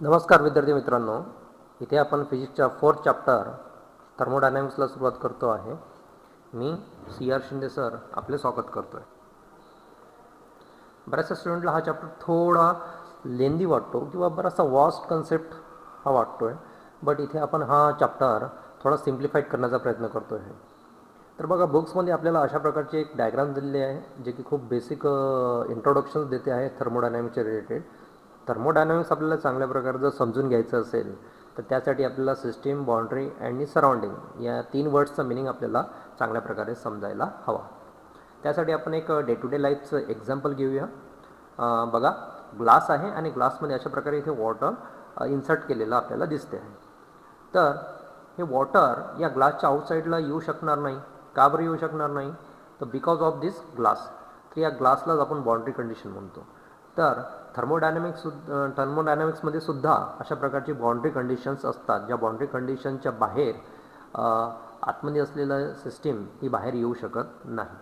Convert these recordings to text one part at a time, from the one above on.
नमस्कार विद्यार्थी मित्रांनो, इथे आपण फिजिक्सच्या 4th चॅप्टर थर्मोडायनॅमिक्सला सुरुवात करतो आहे. मी CR शिंदे सर आपले स्वागत करतो आहे. बऱ्याचशा स्टुडंटला हा चॅप्टर थोडा लेंदी वाटतो किंवा बराचसा वास्ट कन्सेप्ट हा वाटतो आहे, बट इथे आपण हा चॅप्टर थोडा सिम्प्लिफाईड करण्याचा प्रयत्न करतो आहे. तर बघा, बुक्समध्ये आपल्याला अशा प्रकारचे एक डायग्राम दिलेले आहे जे की खूप बेसिक इंट्रोडक्शन्स देते आहे थर्मोडायनॅमिक्सच्या रिलेटेड. थर्मोडायनॅमिक्स आपल्याला चांगल्या प्रकारे जर समजून घ्यायचं असेल तर त्यासाठी आपल्याला सिस्टीम, बाउंड्री आणि सराउंडिंग या 3 वर्ड्सचा मिनिंग आपल्याला चांगल्या प्रकारे समजायला हवा. त्यासाठी आपण एक डे टू डे लाईफचं एक्झाम्पल घेऊया. बघा, ग्लास आहे आणि ग्लासमध्ये अशा प्रकारे इथे वॉटर इन्सर्ट केलेलं आपल्याला दिसते आहे. तर हे वॉटर या ग्लासच्या आउटसाईडला येऊ शकणार नाही. का बरं येऊ शकणार नाही? तर बिकॉज ऑफ दिस ग्लास. तर या ग्लासलाच आपण बाउंड्री कंडिशन म्हणतो. तर थर्मोडायनॅमिक्समध्ये सुद्धा अशा प्रकारची बाउंड्री कंडिशन्स असतात, ज्या बाउंड्री कंडिशनच्या बाहेर आतमध्ये असलेलं सिस्टीम ही बाहेर येऊ शकत नाही.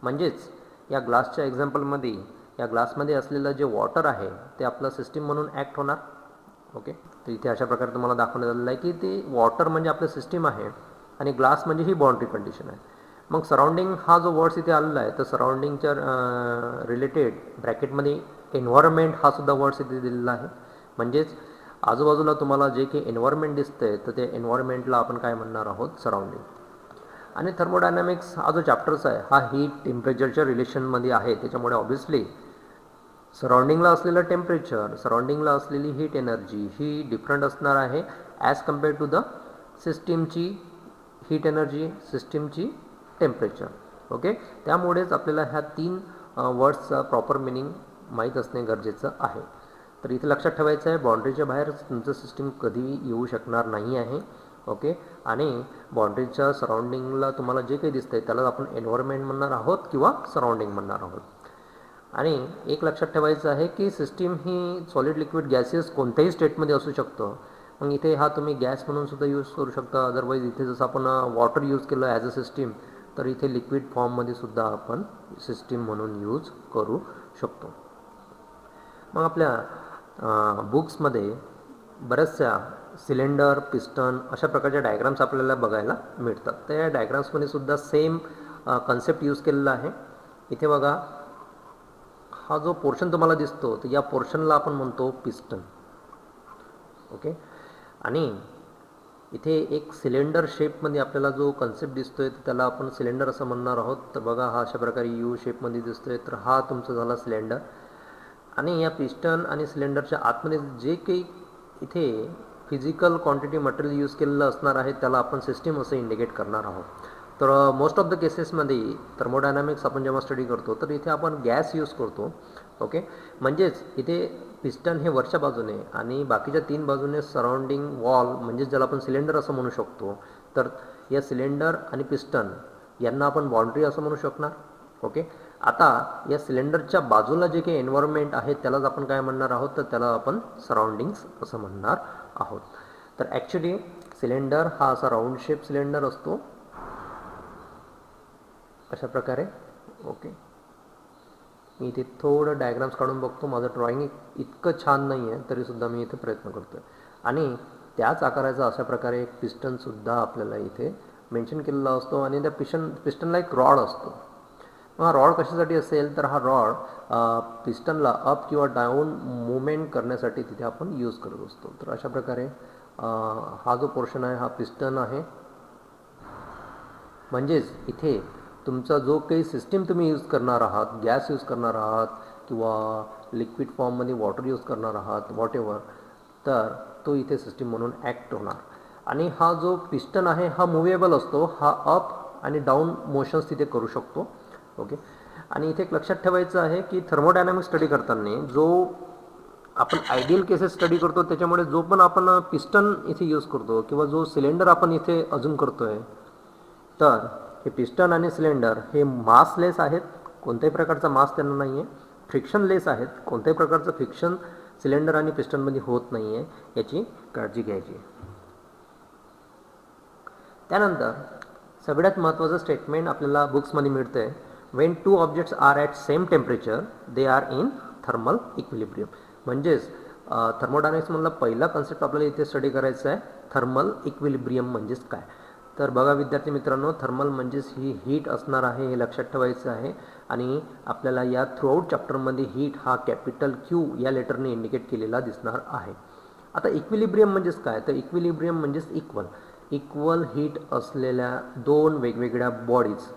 म्हणजेच या ग्लासच्या एक्झाम्पलमध्ये या ग्लासमध्ये असलेलं जे वॉटर आहे ते आपलं सिस्टीम म्हणून ॲक्ट होणार. ओके, तर इथे अशा प्रकारे तुम्हाला दाखवण्यात आलेलं आहे की ते वॉटर म्हणजे आपलं सिस्टीम आहे आणि ग्लास म्हणजे ही बाउंड्री कंडिशन आहे. मग सराउंडिंग हा जो वर्ड्स इथे आलेला आहे तर सराउंडिंगच्या रिलेटेड ब्रॅकेटमध्ये एन्व्हायरमेंट हा सुद्धा वर्ड्स इथे दिलेला आहे. म्हणजेच आजूबाजूला तुम्हाला जे काही एन्व्हायरमेंट दिसतंय तर ते एन्व्हायरमेंटला आपण काय म्हणणार आहोत? सराउंडिंग. आणि थर्मोडायनॅमिक्स हा जो चॅप्टर्स आहे हा हीट टेम्परेचरच्या रिलेशनमध्ये आहे. त्याच्यामुळे ऑब्व्हियसली सराउंडिंगला असलेलं टेम्परेचर, सराउंडिंगला असलेली हीट एनर्जी ही डिफरंट असणार आहे ॲज कम्पेअर टू द सिस्टीमची हीट एनर्जी, सिस्टीमची टेम्परेचर. ओके, त्यामुळेच आपल्याला ह्या 3 वर्ड्सचा प्रॉपर मिनिंग माहीत असणे गरजेचं आहे. तर इथे लक्षात ठेवायचं आहे, बाउंड्रीच्या बाहेर तुमचं सिस्टीम कधीही येऊ शकणार नाही आहे. ओके, आणि बाउंड्रीच्या सराउंडिंगला तुम्हाला जे काही दिसतंय त्याला आपण एन्व्हायरमेंट म्हणणार आहोत किंवा सराउंडिंग म्हणणार आहोत. आणि एक लक्षात ठेवायचं आहे की सिस्टीम ही सॉलिड, लिक्विड, गॅसियस कोणत्याही स्टेटमध्ये असू शकतं. मग इथे हा तुम्ही गॅस म्हणून सुद्धा यूज करू शकता. अदरवाईज इथे जसं आपण वॉटर यूज केलं ॲज अ सिस्टीम, तर इथे लिक्विड फॉर्ममध्ये सुद्धा आपण सिस्टीम म्हणून यूज करू शकतो. मग आपल्या बुक्समध्ये बऱ्याचशा सिलेंडर, पिस्टन अशा प्रकारच्या डायग्राम्स आपल्याला बघायला मिळतात. तर या डायग्राम्समध्ये सुद्धा सेम कन्सेप्ट यूज केलेला आहे. इथे बघा, हा जो पोर्शन तुम्हाला दिसतो तर या पोर्शनला आपण म्हणतो पिस्टन. ओके, आणि इथे एक सिलेंडर शेपमध्ये आपल्याला जो कन्सेप्ट दिसतोय तर त्याला आपण सिलेंडर असं म्हणणार आहोत. तर बघा, हा अशा प्रकारे यू शेपमध्ये दिसतोय तर हा तुमचा झाला सिलेंडर. आणि या पिस्टन आणि सिलेंडरच्या आतमध्ये जे काही इथे फिजिकल क्वांटिटी मटेरियल यूज केलेलं असणार आहे त्याला आपण सिस्टीम असं इंडिकेट करणार आहोत. तर मोस्ट ऑफ द केसेसमध्ये थर्मोडायनॅमिक्स आपण जेव्हा स्टडी करतो तर इथे आपण गॅस यूज करतो. ओके, म्हणजेच इथे पिस्टन हे वरच्या बाजूने आणि बाकीच्या 3 बाजूने सराउंडिंग वॉल म्हणजे ज्याला आपण सिलेंडर असं म्हणू शकतो. तर या सिलेंडर आणि पिस्टन यांना आपण बाउंड्री असं म्हणू शकणार. ओके, आता या सिलेंडरच्या बाजूला जे काही एन्व्हायरमेंट आहे त्यालाच आपण काय म्हणणार आहोत? तर त्याला आपण सराउंडिंग्स असं म्हणणार आहोत. तर ॲक्च्युली सिलेंडर हा असा राऊंड शेप सिलेंडर असतो अशा प्रकारे. ओके, मी इथे थोडं डायग्राम्स काढून बघतो. माझं ड्रॉइंग इतकं छान नाही आहे तरीसुद्धा मी इथे प्रयत्न करतो आहे. आणि त्याच आकाराचा अशा प्रकारे एक पिस्टनसुद्धा आपल्याला इथे मेन्शन केलेला असतो आणि त्या पिस्टनला एक रॉड असतो. मग हा रॉड कशासाठी असेल? तर हा रॉड पिस्टनला अप किंवा डाऊन मुवमेंट करण्यासाठी तिथे आपण यूज करत असतो. तर अशा प्रकारे हा जो पोर्शन आहे हा पिस्टन आहे. म्हणजेच इथे तुमचा जो काही सिस्टीम तुम्ही यूज करणार आहात, गॅस यूज करणार आहात किंवा लिक्विड फॉर्ममध्ये वॉटर यूज करणार आहात, वॉट एव्हर, तर तो इथे सिस्टीम म्हणून ॲक्ट होणार. आणि हा जो पिस्टन आहे हा मुव्हेबल असतो. हा अप आणि डाऊन मोशन्स तिथे करू शकतो. ओके, आणि इथे एक लक्षात ठेवायचं आहे की थर्मोडायनॅमिक्स स्टडी करताना जो आपण आयडियल केसेस स्टडी करतो त्याच्यामुळे जो पण आपण पिस्टन इथे यूज करतो किंवा जो सिलेंडर आपण इथे अजून करतो आहे, तर हे पिस्टन आणि सिलेंडर हे मासलेस आहेत. कोणत्याही प्रकारचा मास त्यांना नाही आहे. फ्रिक्शनलेस आहेत. कोणत्याही प्रकारचं फ्रिक्शन सिलेंडर आणि पिस्टनमध्ये होत नाही आहे, याची काळजी घ्यायची. त्यानंतर सगळ्यात महत्त्वाचं स्टेटमेंट आपल्याला बुक्समध्ये मिळतं आहे, when 2 objects are at same temperature they are in thermal equilibrium. म्हणजेच थर्मोडायनॅमिक्समधला पहिला कन्सेप्ट आपल्याला इथे स्टडी करायचा आहे, थर्मल इक्विलिब्रियम म्हणजेच काय. तर बघा विद्यार्थी मित्रांनो, थर्मल म्हणजेच ही हीट असणार आहे हे लक्षात ठेवायचं आहे. आणि आपल्याला या थ्रूआउट चॅप्टरमध्ये हीट हा कॅपिटल क्यू या लेटरने इंडिकेट केलेला दिसणार आहे. आता इक्विलिब्रियम म्हणजेच काय, तर इक्विलिब्रियम म्हणजेच इक्वल हीट असलेल्या दोन वेगवेगळ्या बॉडीज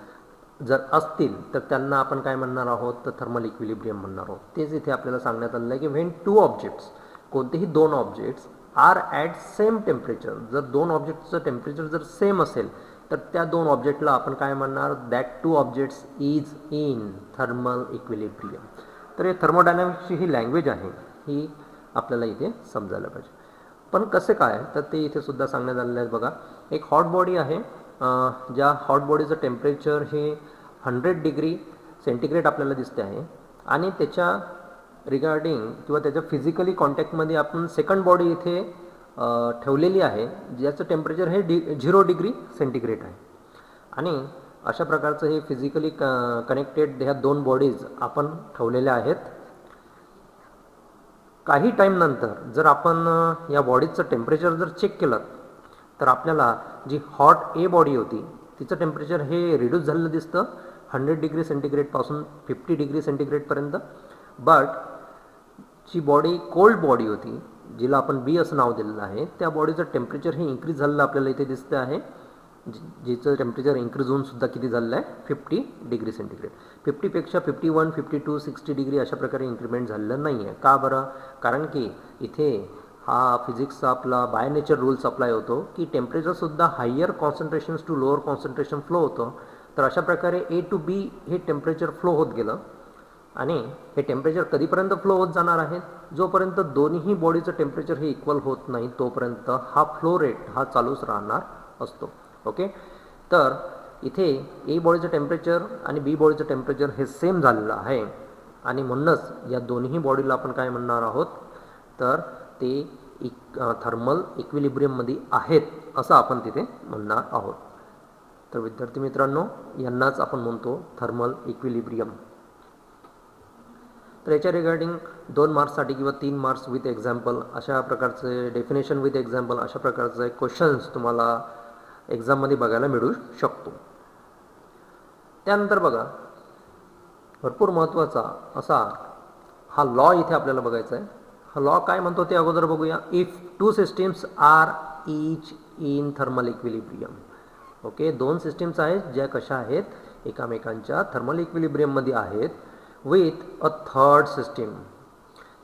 जर असतील तर त्यांना आपण काय म्हणणार आहोत, तर थर्मल इक्विलिब्रियम म्हणणार आहोत. तेच इथे आपल्याला सांगण्यात आलेलं आहे की व्हेन टू ऑब्जेक्ट्स, कोणतेही दोन objects are at same temperature, जर दोन ऑब्जेक्टचं टेम्परेचर जर सेम असेल तर त्या दोन ऑब्जेक्टला आपण काय म्हणणार, that two objects is in thermal equilibrium. तर हे थर्मोडायनॅमिक्सची ही लँग्वेज आहे, ही आपल्याला इथे समजायला पाहिजे. पण कसे काय, तर ते इथे सुद्धा सांगण्यात आलेलं आहे. बघा, एक हॉट बॉडी आहे, ज्या हॉट बॉडीचं टेम्परेचर हे 100 डिग्री सेंटीग्रेड आपल्याला दिसते आहे. आणि त्याच्या रिगार्डिंग किंवा त्याच्या फिजिकली कॉन्टॅक्टमध्ये आपण सेकंड बॉडी इथे ठेवलेली आहे, ज्याचं टेम्परेचर हे 0 डिग्री सेंटीग्रेड आहे. आणि अशा प्रकारचं हे फिजिकली कनेक्टेड ह्या दोन बॉडीज आपण ठेवलेल्या आहेत. काही टाईम नंतर जर आपण या बॉडीचं टेम्परेचर जर चेक केलं तर आपल्याला जी हॉट ए बॉडी होती तिचं टेम्परेचर हे रिड्यूस झालेलं दिसतं 100 डिग्री सेंटीग्रेडपासून 50 डिग्री सेंटीग्रेडपर्यंत. बट जी बॉडी कोल्ड बॉडी होती, जिला आपण बी असं नाव दिलेलं आहे, त्या बॉडीचं टेम्परेचर हे इन्क्रीज झालेलं आपल्याला इथे दिसतं आहे, जिचं टेम्परेचर इन्क्रीज होऊन सुद्धा किती झालेलं आहे, 50 डिग्री सेंटीग्रेड. 50पेक्षा 51, 52, 60 डिग्री अशा प्रकारे इन्क्रीमेंट झालेलं नाही आहे. का बरं, कारण की इथे हा फिजिक्सचा आपला बाय नेचर रूल्स अप्लाय होतो की टेम्परेचरसुद्धा higher concentrations to lower concentration flow होतं. तर अशा प्रकारे ए टू बी हे टेम्परेचर फ्लो होत गेलं. आणि हे टेम्परेचर कधीपर्यंत फ्लो होत जाणार आहे, जोपर्यंत दोन्ही बॉडीचं टेम्परेचर हे इक्वल होत नाही तोपर्यंत हा फ्लो रेट हा चालूच राहणार असतो. ओके, तर इथे ए बॉडीचं टेम्परेचर आणि बी बॉडीचं टेम्परेचर हे सेम झालेलं आहे. आणि म्हणूनच या दोन्ही बॉडीला आपण काय म्हणणार आहोत, तर ते थर्मल इक्विलिब्रियममध्ये आहेत असं आपण तिथे म्हणणार आहोत. तर विद्यार्थी मित्रांनो, यांनाच आपण म्हणतो थर्मल इक्विलिब्रियम. तर याच्या रिगार्डिंग 2 मार्क्ससाठी किंवा 3 मार्क्स विथ एक्झाम्पल अशा प्रकारचे डेफिनेशन विथ एक्झाम्पल अशा प्रकारचे क्वेश्चन्स तुम्हाला एक्झाममध्ये बघायला मिळू शकतो. त्यानंतर बघा, भरपूर महत्त्वाचा असा हा लॉ इथे आपल्याला बघायचा आहे. हा लॉ काय म्हणतो ते अगोदर बघूया. If two systems are each in thermal equilibrium. Okay, दोन सिस्टीम्स आहेत ज्या कशा आहेत, एकामेकांच्या थर्मल इक्विलिब्रियममध्ये आहेत. with a third system,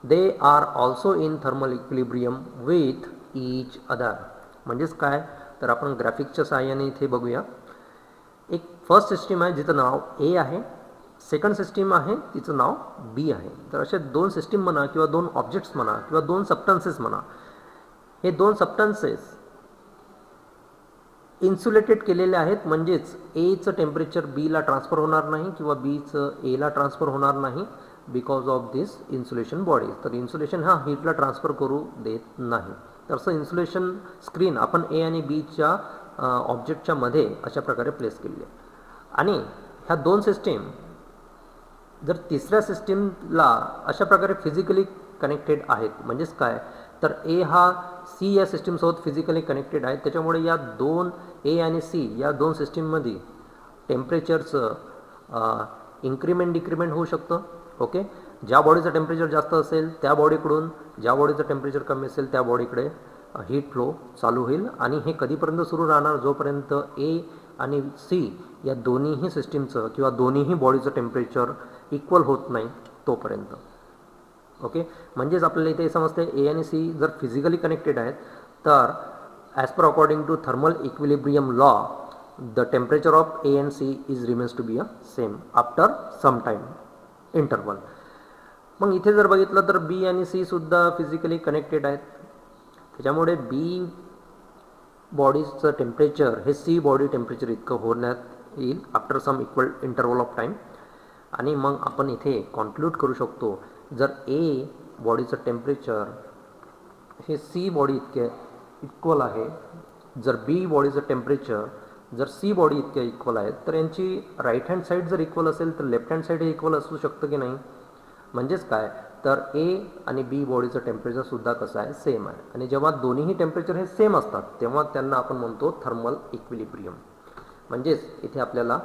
they are also in thermal equilibrium with each other. म्हणजेच काय, तर आपण ग्राफिकच्या सहाय्याने इथे बघूया. एक फर्स्ट सिस्टीम आहे जिचं नाव ए आहे, सेकंड सिस्टीम आहे तिचं नाव बी आहे. तर असे दोन सिस्टीम म्हणा किंवा दोन ऑब्जेक्ट्स म्हणा किंवा दोन सबस्टन्सेस म्हणा, हे दोन सबस्टन्सेस इन्सुलेटेड केलेले आहेत. म्हणजेच एचं टेम्परेचर बीला ट्रान्सफर होणार नाही किंवा बीचं एला ट्रान्सफर होणार नाही because of this insulation body. तर इन्सुलेशन हा हीटला ट्रान्सफर करू देत नाही. तर असं इन्सुलेशन स्क्रीन आपण ए आणि बीच्या ऑब्जेक्टच्या मध्ये अशा प्रकारे प्लेस केलेली आहे. आणि ह्या दोन सिस्टीम जर तिसऱ्या सिस्टीमला अशा प्रकारे फिजिकली कनेक्टेड आहेत. म्हणजेच काय, तर ए हा सी या सिस्टीमसोबत फिजिकली कनेक्टेड आहे. त्याच्यामुळे या दोन ए आणि सी या दोन सिस्टीममध्ये टेम्परेचरचं इन्क्रीमेंट डिक्रीमेंट होऊ शकतं. ओके, ज्या बॉडीचं टेम्परेचर जास्त असेल त्या बॉडीकडून, ज्या बॉडीचं टेम्परेचर कमी असेल त्या बॉडीकडे हीट फ्लो चालू होईल. आणि हे कधीपर्यंत सुरू राहणार, जोपर्यंत ए आणि सी या दोन्हीही सिस्टीमचं किंवा दोन्हीही बॉडीचं टेम्परेचर इक्वल होत नाही तोपर्यंत. ओके, म्हणजेच आपल्याला इथे समजते ए आणि सी जर फिजिकली कनेक्टेड आहेत तर as per according to thermal equilibrium law the temperature of A and C is remains to be a same after some time interval. मग इथे जर बघितलं तर बी आणि सी सुद्धा फिजिकली कनेक्टेड आहेत. त्याच्यामुळे बी बॉडीचं टेम्परेचर हे सी बॉडी टेम्परेचर इतकं होण्यात येईल after sum equal interval of time. आणि मग आपण इथे कॉन्क्लूड करू शकतो, जर ए बॉडीचं टेम्परेचर हे सी बॉडी इतके इक्वल आहे, जर बी बॉडीचं टेम्परेचर जर सी बॉडी इतके इक्वल आहेत, तर यांची राईट हँड साईड जर इक्वल असेल तर लेफ्ट हँड साईड हे इक्वल असू शकतं की नाही. म्हणजेच काय, तर ए आणि बी बॉडीचं टेम्परेचरसुद्धा कसं आहे, सेम आहे. आणि जेव्हा दोन्हीही टेम्परेचर हे सेम असतात तेव्हा त्यांना आपण म्हणतो थर्मल इक्विलिब्रियम. म्हणजेच इथे आपल्याला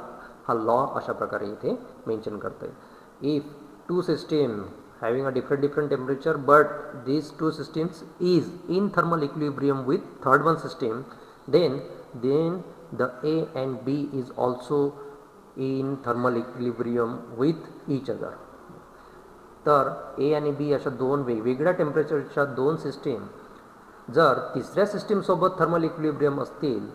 हा लॉ अशा प्रकारे इथे मेन्शन करता येईल. If two system having a different temperature but these two systems is in thermal equilibrium with third one system, then the A and B is also in thermal equilibrium with each other. तर ए आणि बी अशा दोन वेगवेगळ्या टेम्परेचरच्या दोन system जर तिसऱ्या सिस्टीमसोबत thermal equilibrium असतील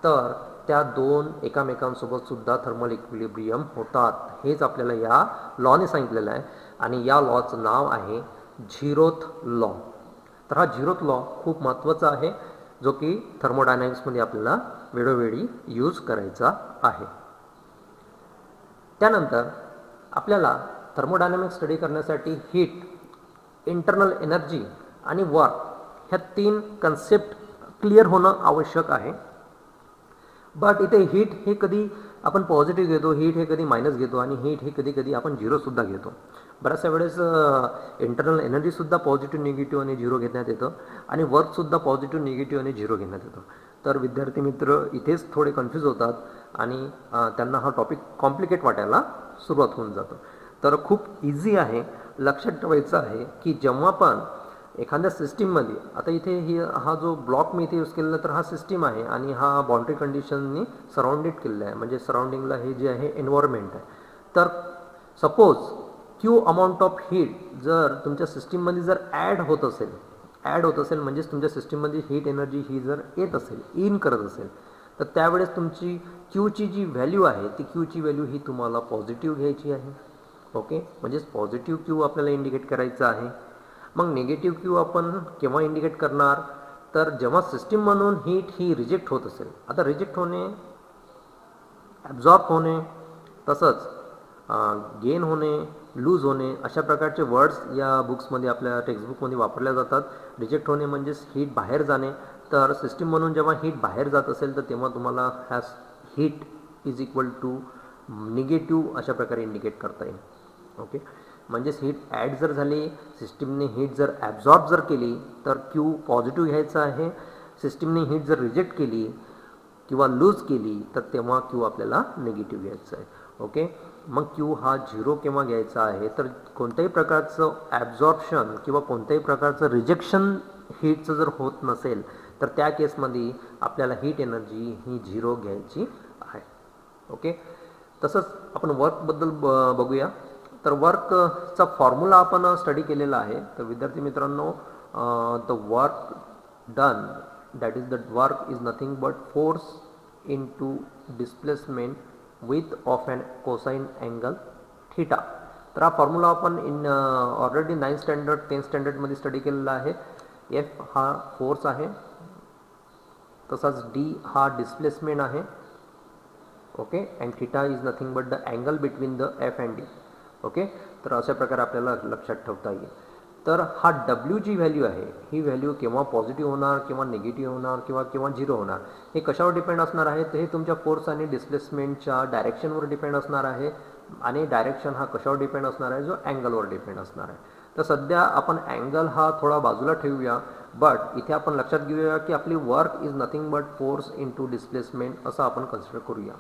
तर त्या दोन एकामेकांसोबत सुद्धा थर्मल इक्विलिब्रियम होतात. हेच आपल्याला या लॉने सांगितलेलं आहे आणि या लॉचं नाव आहे झिरोथ लॉ. तर हा झिरोथ लॉ खूप महत्त्वाचा आहे जो की थर्मोडायनॅमिक्समध्ये आपल्याला वेळोवेळी यूज करायचा आहे. त्यानंतर आपल्याला थर्मोडायनॅमिक्स स्टडी करण्यासाठी हीट, इंटरनल एनर्जी आणि वर्क ह्या तीन कन्सेप्ट क्लिअर होणं आवश्यक आहे. बट इथे हीट हे कधी आपण पॉझिटिव्ह घेतो, हीट हे कधी मायनस घेतो आणि हीट हे कधी कधी आपण झिरोसुद्धा घेतो. बऱ्याचशा वेळेस इंटरनल एनर्जीसुद्धा पॉझिटिव्ह, निगेटिव्ह आणि झिरो घेण्यात येतं आणि वर्कसुद्धा पॉझिटिव्ह, निगेटिव्ह आणि झिरो घेण्यात येतं. तर विद्यार्थी मित्र इथेच थोडे कन्फ्यूज होतात आणि त्यांना हा टॉपिक कॉम्प्लिकेट वाटायला सुरुवात होऊन जातं. तर खूप इझी आहे, लक्षात ठेवायचं आहे की जेव्हा पण एखाद्या सिस्टीममध्ये, आता इथे हा जो ब्लॉक मी इथे यूज केलेला तर हा सिस्टीम आहे आणि हा बाउंड्री कंडिशननी सराउंडेड केलेला आहे, म्हणजे सराउंडिंगला हे जे आहे एन्व्हायरमेंट आहे. तर suppose Q amount of heat जर तुमच्या सिस्टीममध्ये जर ॲड होत असेल म्हणजेच तुमच्या सिस्टीममध्ये हीट एनर्जी ही जर येत असेल, इन करत असेल, तर त्यावेळेस तुमची क्यूची जी व्हॅल्यू आहे ती क्यूची व्हॅल्यू ही तुम्हाला पॉझिटिव्ह घ्यायची आहे. ओके, म्हणजेच पॉझिटिव्ह क्यू आपल्याला इंडिकेट करायचं आहे. मग निगेटिव्ह क्यू आपण केव्हा इंडिकेट करणार, तर जेव्हा सिस्टीम म्हणून हीट ही रिजेक्ट होत असेल. आता रिजेक्ट होणे, ॲब्झॉर्ब होणे, तसंच गेन होणे, लूज होणे अशा प्रकारचे वर्ड्स या बुक्समध्ये, आपल्या टेक्स्टबुकमध्ये वापरल्या जातात. रिजेक्ट होणे म्हणजेच हीट बाहेर जाणे. तर सिस्टीम म्हणून जेव्हा हीट बाहेर जात असेल तर तेव्हा तुम्हाला has heat is equal to negative अशा प्रकारे इंडिकेट करता येईल. ओके, म्हणजेच हीट ॲड जर झाली, सिस्टीमने हीट जर ॲब्झॉर्ब जर केली तर क्यू पॉझिटिव्ह घ्यायचा आहे. सिस्टीमने हीट जर रिजेक्ट केली किंवा लूज केली तर तेव्हा क्यू आपल्याला निगेटिव्ह घ्यायचा आहे. ओके, मग क्यू हा झिरो केव्हा घ्यायचा आहे, तर कोणत्याही प्रकारचं ॲब्झॉर्प्शन किंवा कोणत्याही प्रकारचं रिजेक्शन हीटचं जर होत नसेल तर त्या केसमध्ये आपल्याला हीट एनर्जी ही झिरो घ्यायची आहे. ओके, तसंच आपण वर्कबद्दल बघूया. तर वर्कचा फॉर्म्युला आपण स्टडी केलेला आहे. तर विद्यार्थी मित्रांनो, the work done, that is the work is nothing but force into displacement width of and cosine angle theta. तर हा फॉर्म्युला आपण already 9th standard 10th स्टँडर्डमध्ये study केलेला आहे. एफ हा फोर्स आहे, तसाच डी हा डिस्प्लेसमेंट आहे. Okay, and theta is nothing but the angle between the F and D. Okay, तर अशा प्रकारे आपल्याला लक्षात ठेवता येईल. तर हा डब्ल्यू जी व्हॅल्यू आहे ही व्हॅल्यू केव्हा पॉझिटिव्ह होणार, किंवा निगेटिव्ह होणार, किंवा झिरो होणार, हे कशावर डिपेंड असणार आहे, तर हे तुमच्या फोर्स आणि डिस्प्लेसमेंटच्या डायरेक्शनवर डिपेंड असणार आहे. आणि डायरेक्शन हा कशावर डिपेंड असणार आहे, जो अँगलवर डिपेंड असणार आहे. तर सध्या आपण अँगल हा थोडा बाजूला ठेवूया, बट इथे आपण लक्षात घेऊया की आपली work is nothing but force into displacement असं आपण कन्सिडर करूया.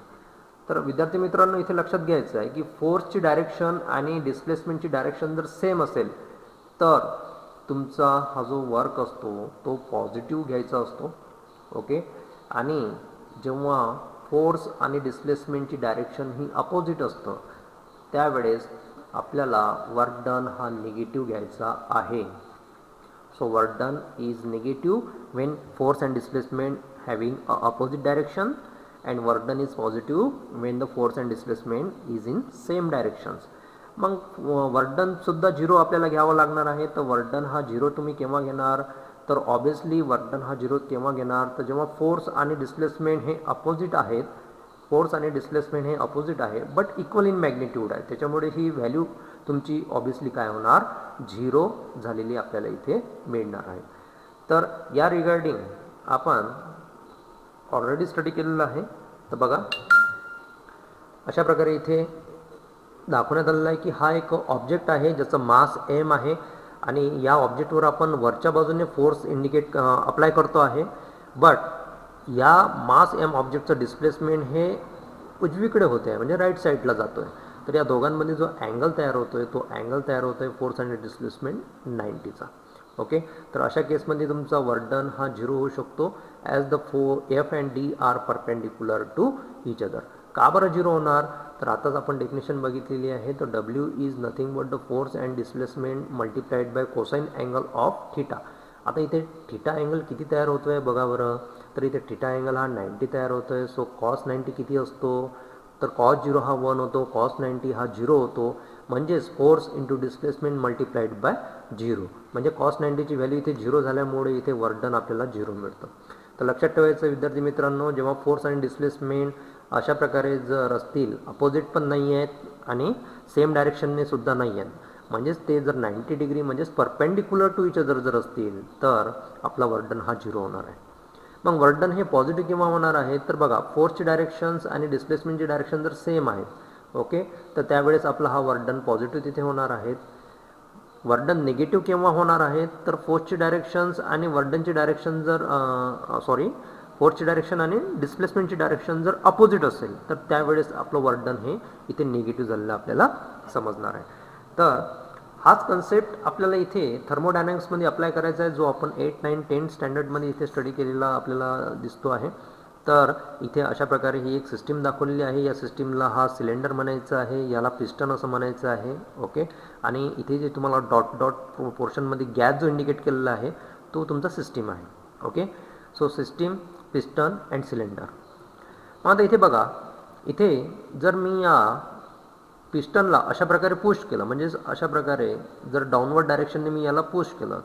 तर विद्यार्थी मित्रांनो, इथे लक्षात घ्यायचं आहे की फोर्सची डायरेक्शन आणि डिस्प्लेसमेंटची डायरेक्शन जर सेम असेल तर तुमचा हा जो वर्क असतो तो पॉझिटिव्ह घ्यायचा असतो. ओके, आणि जेव्हा फोर्स आणि डिस्प्लेसमेंटची डायरेक्शन ही अपोजिट असतं त्यावेळेस आपल्याला वर्क डन हा निगेटिव्ह घ्यायचा आहे. So work done is negative when force and displacement having a opposite direction, and work done is positive when the force and displacement is in same directions. मग work done सुद्धा zero आपल्याला घ्यावं लागणार आहे. तर work done हा zero तुम्ही केव्हा घेणार, तर ऑब्वियसली वर्क डन हा झिरो केव्हा घेणार, तर जेव्हा फोर्स आणि डिस्प्लेसमेंट हे अपोजिट आहेत. फोर्स आणि डिस्प्लेसमेंट हे अपोजिट आहे बट इक्वल इन मॅग्निट्यूड आहे, त्याच्यामुळे ही व्हॅल्यू तुमची ऑब्वियसली काय होणार, झिरो झालेली आपल्याला इथे मिळणार आहे. तर या रिगार्डिंग आपण ऑलरेडी स्टडी केलेलं आहे. तर बघा, अशा प्रकारे इथे दाखवण्यात आलेला आहे की हा एक ऑब्जेक्ट आहे ज्याचं मास एम आहे आणि या ऑब्जेक्टवर आपण वरच्या बाजूने फोर्स अप्लाय करतो आहे. बट या मास एम ऑब्जेक्टचं डिस्प्लेसमेंट हे उजवीकडे होते आहे, म्हणजे राईट साईडला जातो आहे. तर या दोघांमध्ये जो अँगल तयार होतो आहे तो अँगल तयार होतो आहे फोर्स आणि डिस्प्लेसमेंट 90चा. ओके, तर अशा केसमध्ये तुमचा वर्क डन हा 0 होऊ शकतो as the F and D are perpendicular to each other. का बरं 0 होणार? तर आताच आपण डेफिनेशन बघितलेली आहे. तर W is nothing but the force and displacement multiplied by cosine angle of theta. आता इथे थिटा अँगल किती तयार होतो आहे बघा बरं. तर इथे थिटा अँगल हा 90 तयार होतो आहे. सो कॉस 90 किती असतो? तर कॉस 0 हा 1 होतो, कॉस 90 हा 0 होतो. म्हणजेच force into displacement multiplied by 0. म्हणजे कॉस 90ची व्हॅल्यू इथे 0 झाल्यामुळे इथे वर्क डन आपल्याला 0 मिळतं. तर लक्षात ठेवायचं विद्यार्थी मित्रांनो, जेव्हा फोर्स आणि डिस्प्लेसमेंट अशा प्रकारे जर असतील, अपोजिट पण नाही आहेत आणि सेम डायरेक्शनने सुद्धा नाही आहेत, म्हणजेच ते जर 90 डिग्री म्हणजेच परपेंडिक्युलर टू इच अदर जर असतील तर आपला वर्क डन हा 0 होणार आहे. मग वर्क डन हे पॉझिटिव्ह केव्हा होणार आहे? तर बघा, फोर्सची डायरेक्शन्स आणि डिस्प्लेसमेंटची डायरेक्शन जर सेम आहेत, ओके, तर त्यावेळेस आपला हा वर्क डन पॉझिटिव्ह तिथे होणार आहेत. वर्क डन निगेटिव्ह केव्हा होणार आहेत? तर फोर्सची डायरेक्शन्स आणि वर्क डनची डायरेक्शन जर फोर्सची डायरेक्शन आणि डिस्प्लेसमेंटची डायरेक्शन जर अपोजिट असेल तर त्यावेळेस आपलं वर्क डन हे इथे निगेटिव्ह झालेलं आपल्याला समजणार आहे. तर हाच कन्सेप्ट आपल्याला इथे थर्मोडायनॅमिक्समध्ये अप्लाय करायचा आहे, जो आपण 8, 9, 10 स्टँडर्डमध्ये इथे स्टडी केलेला आपल्याला दिसतो आहे. तर इथे अशा प्रकारे ही एक सिस्टीम दाखवलेली आहे. या सिस्टीमला हा सिलेंडर म्हणायचं आहे, याला पिस्टन असं म्हणायचं आहे. ओके, आणि इथे जे तुम्हाला डॉट डॉट पोर्शनमध्ये गॅस जो इंडिकेट केलेला आहे तो तुमचा सिस्टीम आहे. Okay, so system, piston and cylinder. मग आता इथे बघा, इथे जर मी या पिस्टनला अशा प्रकारे पुश केलं, म्हणजेच अशा प्रकारे जर डाऊनवर्ड डायरेक्शनने मी याला पुश केलं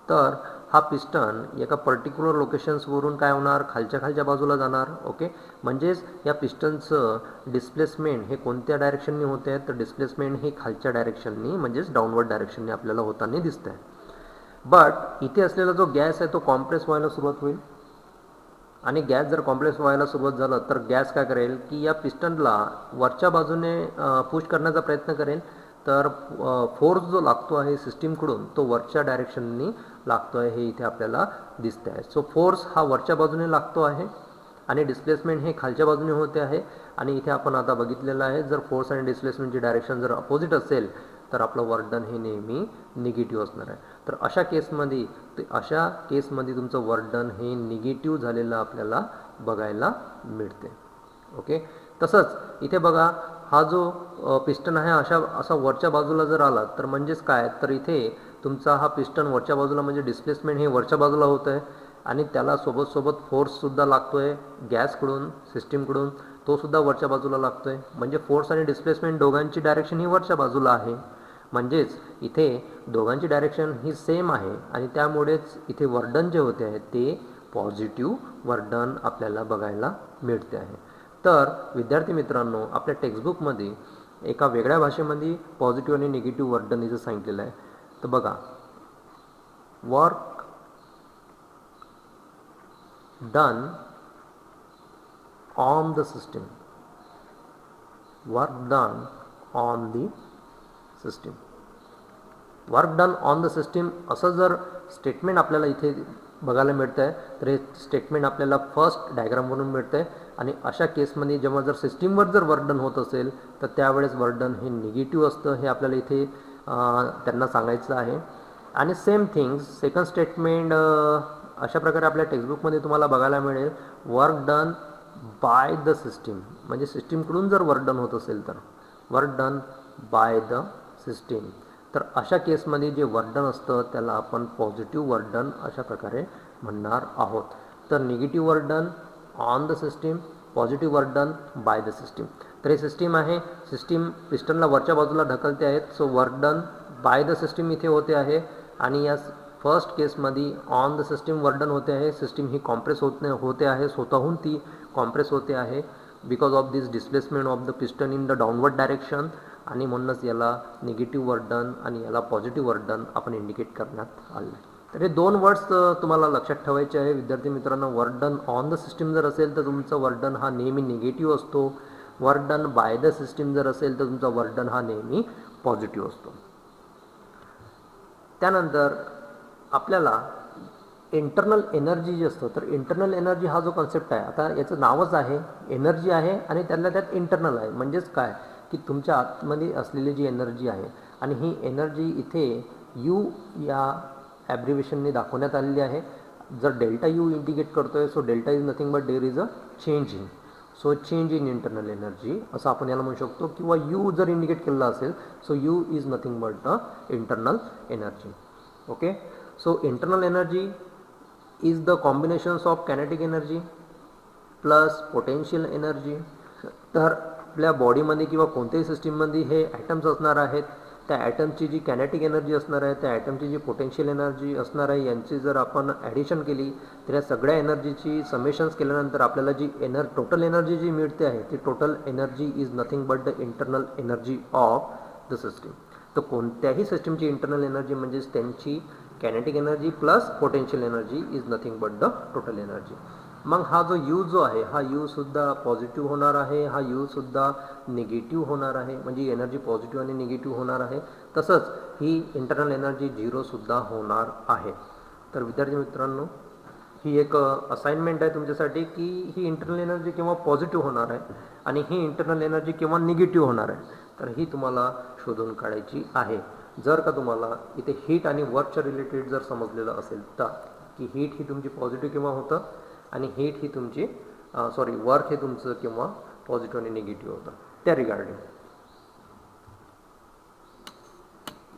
तर हा पिस्टन एका पर्टिक्युलर लोकेशन्सवरून काय होणार? खालच्या बाजूला जाणार. ओके, म्हणजेच या पिस्टनचं डिस्प्लेसमेंट हे कोणत्या डायरेक्शनने होते आहे? तर डिस्प्लेसमेंट हे खालच्या डायरेक्शननी म्हणजेच डाऊनवर्ड डायरेक्शनने आपल्याला होताना दिसतं आहे. बट इथे असलेला जो गॅस आहे तो कॉम्प्रेस व्हायला सुरुवात होईल आणि गॅस जर कॉम्प्रेस व्हायला सुरुवात झालं तर गॅस काय करेल की या पिस्टनला वरच्या बाजूने पुश करण्याचा प्रयत्न करेल. तर फोर्स जो लागतो आहे सिस्टीमकडून तो वरच्या डायरेक्शननी लागतो आहे, हे इथे आपल्याला दिसते आहे. सो फोर्स हा वरच्या बाजूने लागतो आहे आणि डिस्प्लेसमेंट हे खालच्या बाजूने होते आहे. आणि इथे आपण आता बघितलेलं आहे, जर फोर्स आणि डिस्प्लेसमेंटची डायरेक्शन जर अपोजिट असेल तर आपलं वर्क डन हे नेहमी निगेटिव्ह असणार आहे. तर अशा केसमध्ये तुमचं वर्क डन हे निगेटिव्ह झालेलं आपल्याला बघायला मिळते. ओके, तसंच इथे बघा, हा जो पिस्टन आहे असा वरच्या बाजूला जर आला तर म्हणजेच काय? तर इथे तुमचा हा पिस्टन वरच्या बाजूला म्हणजे डिस्प्लेसमेंट हे वरच्या बाजूला होतं आहे आणि त्याला सोबत फोर्ससुद्धा लागतो आहे गॅसकडून, सिस्टीमकडून, तो सुद्धा वरच्या बाजूला लागतो आहे. म्हणजे फोर्स आणि डिस्प्लेसमेंट दोघांची डायरेक्शन ही वरच्या बाजूला आहे. म्हणजेच इथे दोघांची डायरेक्शन ही सेम आहे आणि त्यामुळेच इथे वर्क डन जे होते आहे ते पॉझिटिव्ह वर्क डन आपल्याला बघायला मिळते आहे. तर विद्यार्थी मित्रांनो, आपल्या टेक्स्टबुकमध्ये एका वेगळ्या भाषेमध्ये पॉझिटिव्ह आणि निगेटिव्ह वर्क डन इथं सांगितलेलं आहे. तर बघा, work done on the system, work done on the system, work done on the system असं जर स्टेटमेंट आपल्याला इथे बघायला मिळतं आहे तर हे स्टेटमेंट आपल्याला फर्स्ट डायग्रामवरून मिळतं आहे. आणि अशा केसमध्ये जेव्हा जर सिस्टीमवर जर वर्क डन होत असेल तर त्यावेळेस वर्क डन हे निगेटिव्ह असतं, हे आपल्याला इथे त्यांना सांगायचं आहे. आणि सेम थिंग्स सेकंड स्टेटमेंट अशा प्रकारे आपल्या टेक्स्टबुकमध्ये तुम्हाला बघायला मिळेल, work done by the system, म्हणजे सिस्टीमकडून जर वर्क डन होत असेल तर work done by the system. तर अशा केसमध्ये जे वर्क डन असतं त्याला आपण पॉझिटिव्ह वर्क डन अशा प्रकारे म्हणणार आहोत. तर negative work done on the system, positive work done by the system. तर हे सिस्टीम आहे, सिस्टीम पिस्टनला वरच्या बाजूला ढकलते आहेत. So work done by the system इथे होते आहे आणि या फर्स्ट केसमध्ये on the system work done होते आहे. सिस्टीम ही कॉम्प्रेस होते आहे, स्वतःहून ती कॉम्प्रेस होते आहे because of this displacement of the piston in the downward direction. आणि म्हणूनच याला निगेटिव्ह वर्क डन आणि याला पॉझिटिव्ह वर्क डन आपण इंडिकेट करण्यात आलं. तर हे दोन वर्ड्स तुम्हाला लक्षात ठेवायचे आहे विद्यार्थी मित्रांनो. Work done on the system जर असेल तर तुमचं वर्क डन हा नेहमी निगेटिव्ह असतो. Work done by the system जर असेल तर तुमचा वर्क डन हा नेहमी पॉझिटिव्ह असतो. त्यानंतर आपल्याला इंटरनल एनर्जी जी असतं, तर इंटरनल एनर्जी हा जो कन्सेप्ट आहे, आता याचं नावच आहे एनर्जी आहे आणि त्यातल्या त्यात इंटरनल आहे. म्हणजेच काय की तुमच्या आतमध्ये असलेली जी एनर्जी आहे आणि ही एनर्जी इथे यू या ॲब्रिवेशनने दाखवण्यात आलेली आहे. जर डेल्टा यू इंडिकेट करतोय, so delta is nothing but there is a change in, so change in internal energy असं आपण याला म्हणू शकतो. किंवा यू जर इंडिकेट केलेला असेल, so you is nothing but the internal energy. Okay, so internal energy is the combinations of kinetic energy plus potential energy. तर आपल्या बॉडीमध्ये किंवा कोणत्याही सिस्टीममध्ये हे ॲटम्स असणार आहेत. त्या ॲटमची जी कायनेटिक एनर्जी असणार आहे, त्या ॲटमची जी पोटेन्शियल एनर्जी असणार आहे, यांची जर आपण ॲडिशन केली तर या सगळ्या एनर्जीची समेशन्स केल्यानंतर आपल्याला जी टोटल एनर्जी जी मिळते आहे, ती total energy is nothing but the internal energy of the system. तर कोणत्याही सिस्टीमची इंटरनल एनर्जी म्हणजेच त्यांची kinetic energy plus potential energy is nothing but the total energy. मग हा जो यू जो आहे, हा यू सुद्धा पॉझिटिव्ह होणार आहे, हा यू सुद्धा निगेटिव्ह होणार आहे. म्हणजे एनर्जी पॉझिटिव्ह आणि निगेटिव्ह होणार आहे. तसंच ही इंटरनल एनर्जी झिरोसुद्धा होणार आहे. तर विद्यार्थी मित्रांनो, ही एक असाइनमेंट आहे तुमच्यासाठी की ही इंटरनल एनर्जी केव्हा पॉझिटिव्ह होणार आहे आणि ही इंटरनल एनर्जी केव्हा निगेटिव्ह होणार आहे, तर ही तुम्हाला शोधून काढायची आहे. जर का तुम्हाला इथे हीट आणि वर्कच्या रिलेटेड जर समजलेलं असेल तर की हीट ही तुमची पॉझिटिव्ह केव्हा होतं आणि हीट ही तुमची वर्क हे तुमचं केव्हा पॉझिटिव्ह आणि निगेटिव्ह होतं, त्या रिगार्डिंग